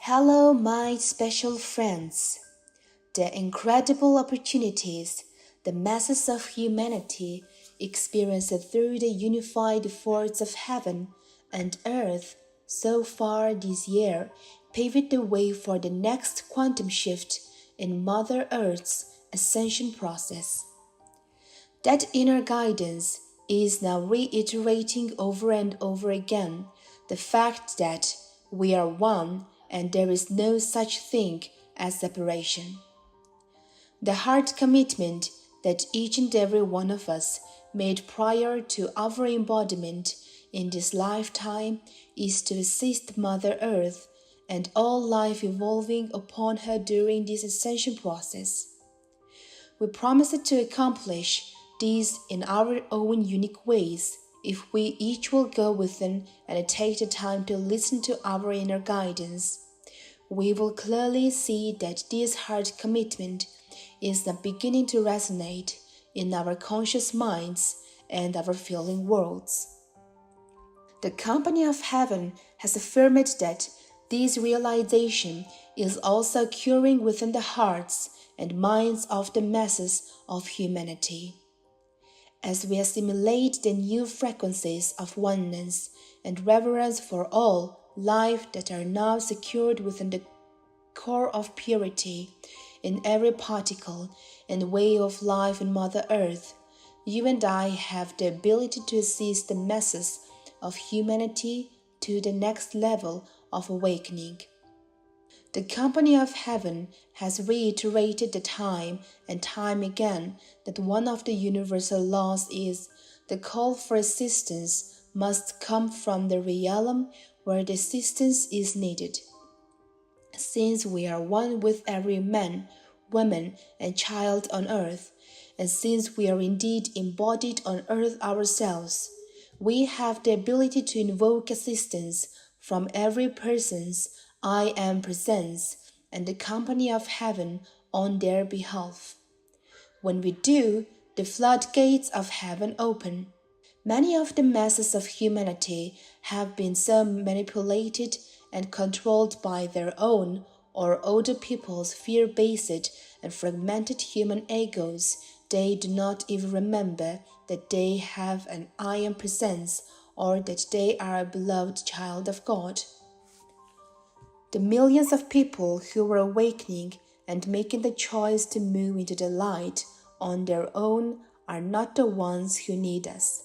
Hello, my special friends. The incredible opportunities the masses of humanity experience through the unified force of heaven and earth so far this year paved the way for the next quantum shift in Mother Earth's ascension process. That inner guidance is now reiterating over and over again the fact that we are one and there is no such thing as separation. The hard commitment that each and every one of us made prior to our embodiment in this lifetime is to assist Mother Earth and all life evolving upon her during this ascension process. We promise to accomplish these in our own unique ways if we each will go within and take the time to listen to our inner guidance. We will clearly see that this hard commitment is now beginning to resonate in our conscious minds and our feeling worlds. The company of heaven has affirmed that this realization is also occurring within the hearts and minds of the masses of humanity. As we assimilate the new frequencies of oneness and reverence for all life that are now secured within the core of purity in every particle and way of life in Mother Earth, you and I have the ability to assist the masses of humanity to the next level of awakening. The company of heaven has reiterated the time and time again that one of the universal laws is the call for assistance must come from the realm where the assistance is needed. Since we are one with every man, woman, and child on earth, and since we are indeed embodied on earth ourselves, we have the ability to invoke assistance from every person's I am presence and the company of heaven on their behalf. When we do, the floodgates of heaven open. Many of the masses of humanity have been so manipulated and controlled by their own or older people's fear-based and fragmented human egos, they do not even remember that they have an I am presence or that they are a beloved child of God. The millions of people who are awakening and making the choice to move into the light on their own are not the ones who need us.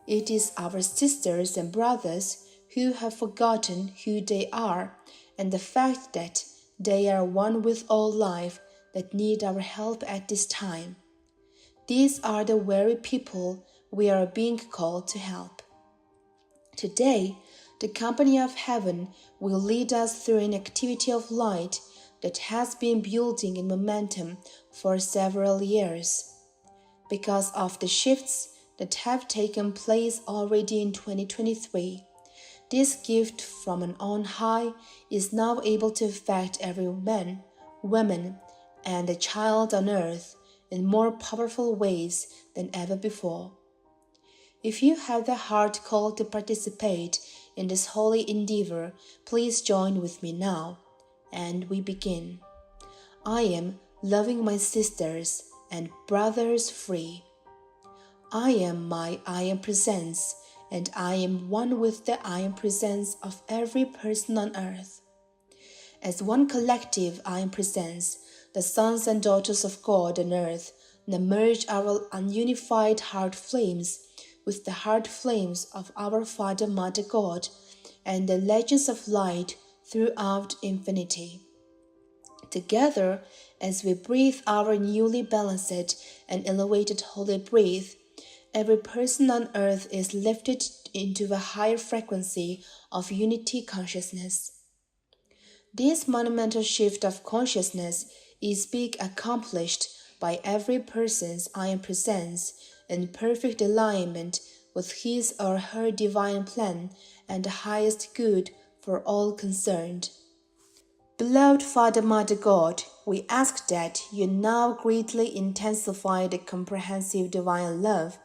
It is our sisters and brothers who have forgotten who they are and the fact that they are one with all life that need our help at this time. These are the very people we are being called to help. Today, the company of heaven will lead us through an activity of light that has been building in momentum for several years. Because of the shifts that have taken place already in 2023, this gift from an on high is now able to affect every man, woman, and a child on earth in more powerful ways than ever before. If you have the heart call to participate in this holy endeavor, please join with me now, and we begin. I am loving my sisters and brothers free. I am my I am presence, and I am one with the I am presence of every person on earth. As one collective I am presence, the sons and daughters of God on earth now merge our ununified heart flames with the heart flames of our Father, Mother God, and the legends of light throughout infinity. Together, as we breathe our newly balanced and elevated holy breath, every person on earth is lifted into a higher frequency of unity consciousness. This monumental shift of consciousness is being accomplished by every person's I am presence in perfect alignment with his or her divine plan and the highest good for all concerned. Beloved Father, Mother God, we ask that you now greatly intensify the comprehensive divine love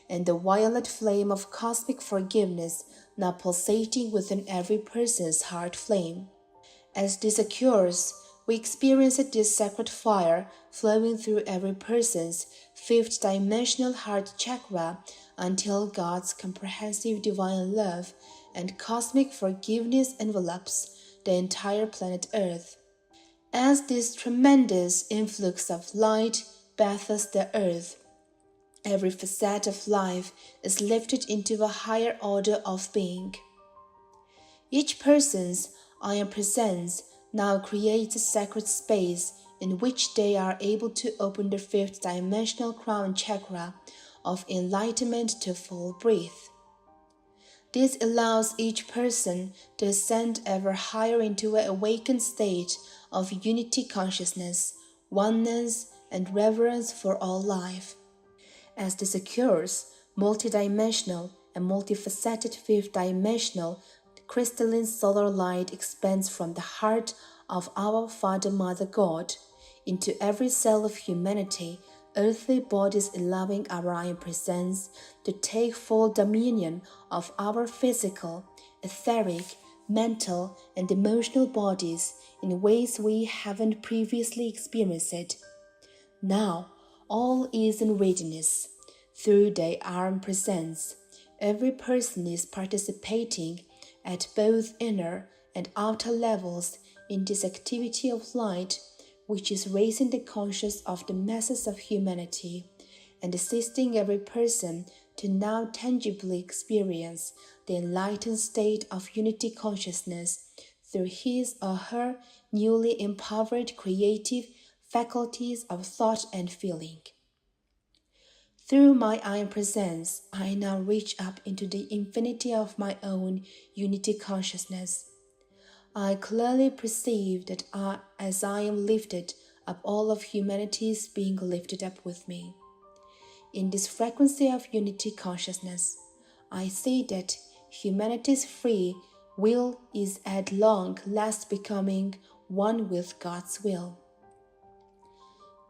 and the violet flame of cosmic forgiveness now pulsating within every person's heart flame. As this occurs, we experience this sacred fire flowing through every person's fifth dimensional heart chakra until God's comprehensive divine love and cosmic forgiveness envelops the entire planet Earth. As this tremendous influx of light bathes the Earth, every facet of life is lifted into a higher order of being. Each person's iron presence now creates a sacred space in which they are able to open the fifth dimensional crown chakra of enlightenment to full breath. This allows each person to ascend ever higher into an awakened state of unity consciousness, oneness, and reverence for all life. As this occurs, multidimensional and multifaceted fifth dimensional crystalline solar light expands from the heart of our Father Mother God into every cell of humanity, earthly bodies allowing our iron presence to take full dominion of our physical, etheric, mental, and emotional bodies in ways we haven't previously experienced. Now, all is in readiness. Through the iron presence, every person is participating at both inner and outer levels in this activity of light, which is raising the consciousness of the masses of humanity and assisting every person to now tangibly experience the enlightened state of unity consciousness through his or her newly empowered creative faculties of thought and feeling. Through my iron presence, I now reach up into the infinity of my own unity consciousness. I clearly perceive that as I am lifted up, all of humanity is being lifted up with me. In this frequency of unity consciousness, I see that humanity's free will is at long last becoming one with God's will.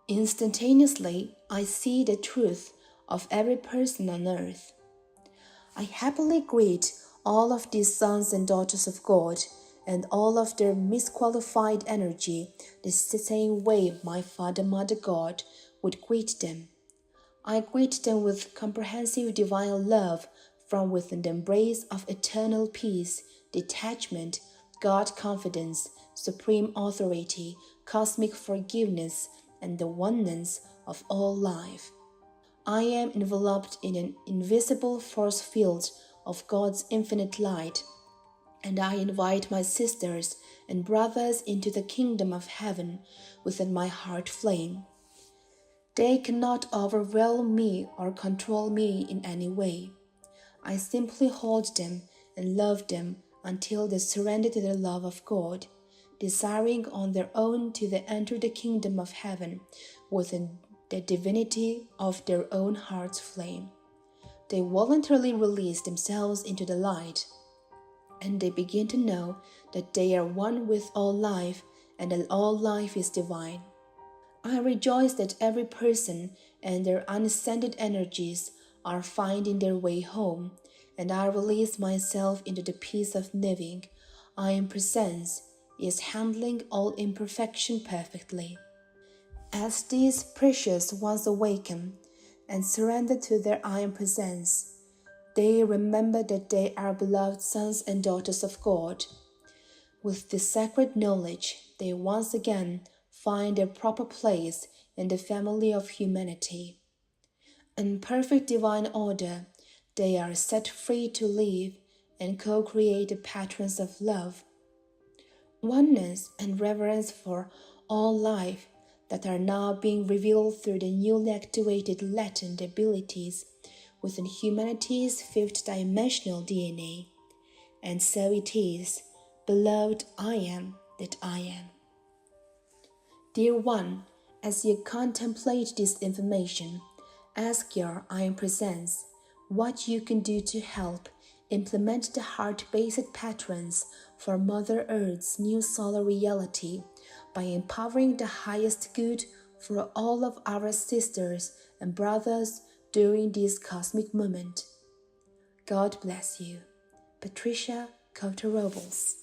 Instantaneously, I see the truth of every person on earth. I happily greet all of these sons and daughters of God and all of their misqualified energy the same way my Father Mother God would greet them. I greet them with comprehensive divine love from within the embrace of eternal peace, detachment, God confidence, supreme authority, cosmic forgiveness, and the oneness of all life. I am enveloped in an invisible force field of God's infinite light, and I invite my sisters and brothers into the kingdom of heaven within my heart flame. They cannot overwhelm me or control me in any way. I simply hold them and love them until they surrender to the love of God, desiring on their own to enter the kingdom of heaven within the divinity of their own heart's flame. They voluntarily release themselves into the light, and they begin to know that they are one with all life and that all life is divine. I rejoice that every person and their unascended energies are finding their way home, and I release myself into the peace of living. I am presence is handling all imperfection perfectly. As these precious ones awaken and surrender to their iron presence, they remember that they are beloved sons and daughters of God. With this sacred knowledge, they once again find their proper place in the family of humanity. In perfect divine order, they are set free to live and co-create the patterns of love, oneness, and reverence for all life that are now being revealed through the newly activated latent abilities within humanity's fifth dimensional DNA. And so it is, beloved I am that I am. Dear one, as you contemplate this information, ask your iron presence what you can do to help implement the heart-based patterns for Mother Earth's new solar reality by empowering the highest good for all of our sisters and brothers during this cosmic moment. God bless you. Patricia Cotter-Robles.